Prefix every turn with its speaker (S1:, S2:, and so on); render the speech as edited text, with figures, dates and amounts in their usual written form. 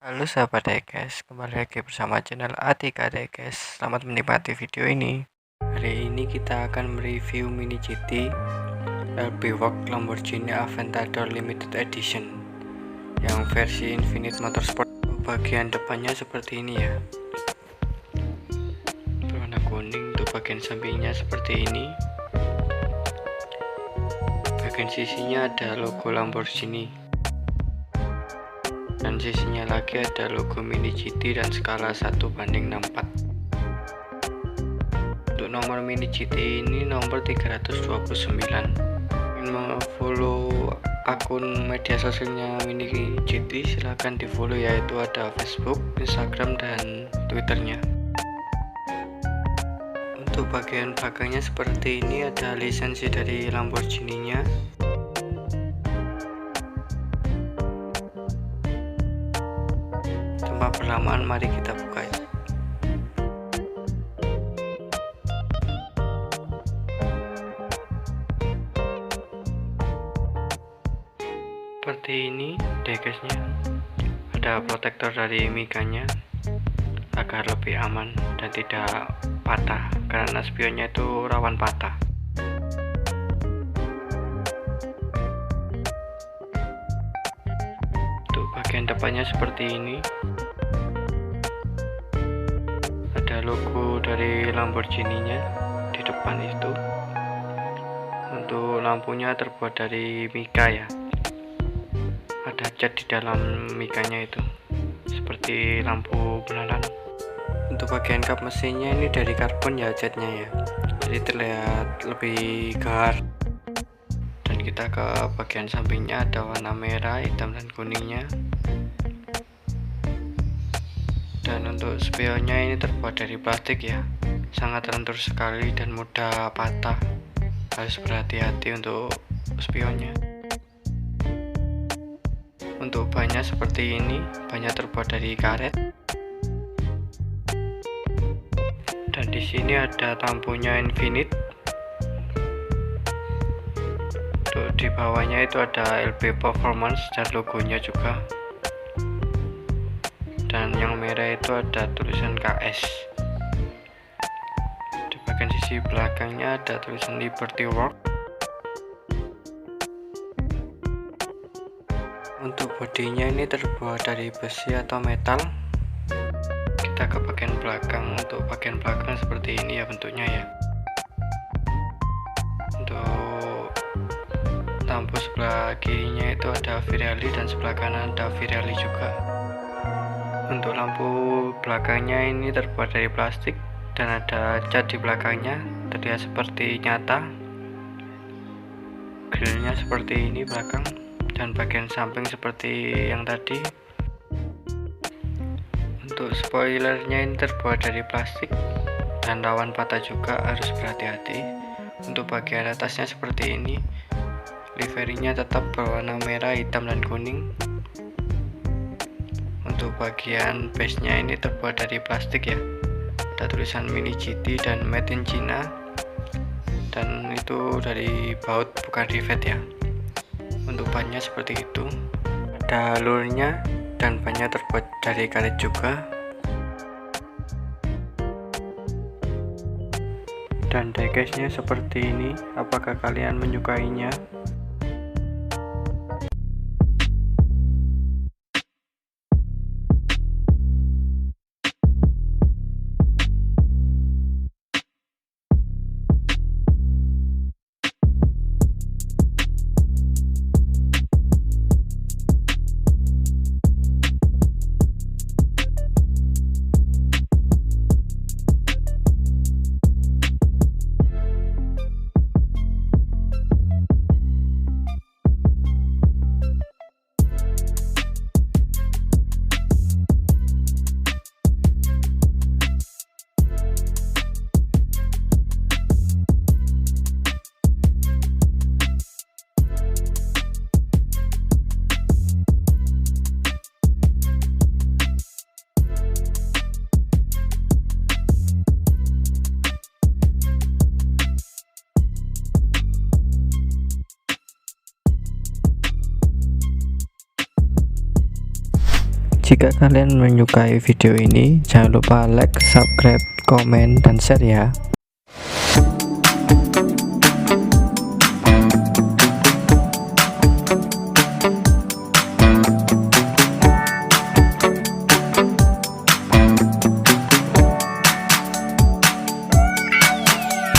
S1: Halo sahabat Dekes, kembali lagi bersama channel Atika Dekes. Selamat menikmati video ini. Hari ini kita akan mereview Mini GT LB Work Lamborghini Aventador Limited Edition yang versi Infinite Motorsport. Bagian depannya seperti ini ya, berwarna kuning. Untuk bagian sampingnya seperti ini. Bagian sisinya ada logo Lamborghini, dan sisinya lagi ada logo Mini GT dan skala 1:64. Untuk nomor Mini GT ini nomor 329. Ingin follow akun media sosialnya Mini GT, silahkan di follow, yaitu ada Facebook, Instagram, dan Twitternya. Untuk bagian belakangnya seperti ini, ada lisensi dari Lamborghini nya. Tanpa berlama-lama, mari kita buka ya. Seperti ini dekesnya, ada protektor dari mikanya agar lebih aman dan tidak patah, karena spionnya itu rawan patah. Untuk bagian depannya seperti ini, ada logo dari Lamborghini nya di depan itu. Untuk lampunya terbuat dari mika ya, ada cat di dalam mikanya itu seperti lampu beneran. Untuk bagian kap mesinnya ini dari karbon ya catnya ya, jadi terlihat lebih gahar. Dan kita ke bagian sampingnya, ada warna merah, hitam, dan kuningnya. Dan untuk spionnya ini terbuat dari plastik ya, sangat lentur sekali dan mudah patah. Harus berhati-hati untuk spionnya. Untuk bannya seperti ini, bannya terbuat dari karet. Dan di sini ada lampunya Infinite. Untuk di bawahnya itu ada LB Performance dan logonya juga. Dan yang merah itu ada tulisan KS. Di bagian sisi belakangnya ada tulisan Liberty Work. Untuk bodinya ini terbuat dari besi atau metal. Kita ke bagian belakang. Untuk bagian belakang seperti ini ya bentuknya ya. Untuk lampu sebelah kirinya itu ada Pirelli dan sebelah kanan ada Pirelli juga. Untuk lampu belakangnya ini terbuat dari plastik dan ada cat di belakangnya, terlihat seperti nyata. Grillnya seperti ini belakang, dan bagian samping seperti yang tadi. Untuk spoilernya ini terbuat dari plastik dan rawan patah juga, harus berhati-hati. Untuk bagian atasnya seperti ini, liverinya tetap berwarna merah, hitam, dan kuning. Untuk bagian base nya ini terbuat dari plastik ya, ada tulisan Mini GT dan Made in China, dan itu dari baut bukan rivet ya. Untuk bannya seperti itu, ada alurnya dan bannya terbuat dari karet juga. Dan diecastnya seperti ini. Apakah kalian menyukainya? Jika kalian menyukai video ini, jangan lupa like, subscribe, komen, dan share ya.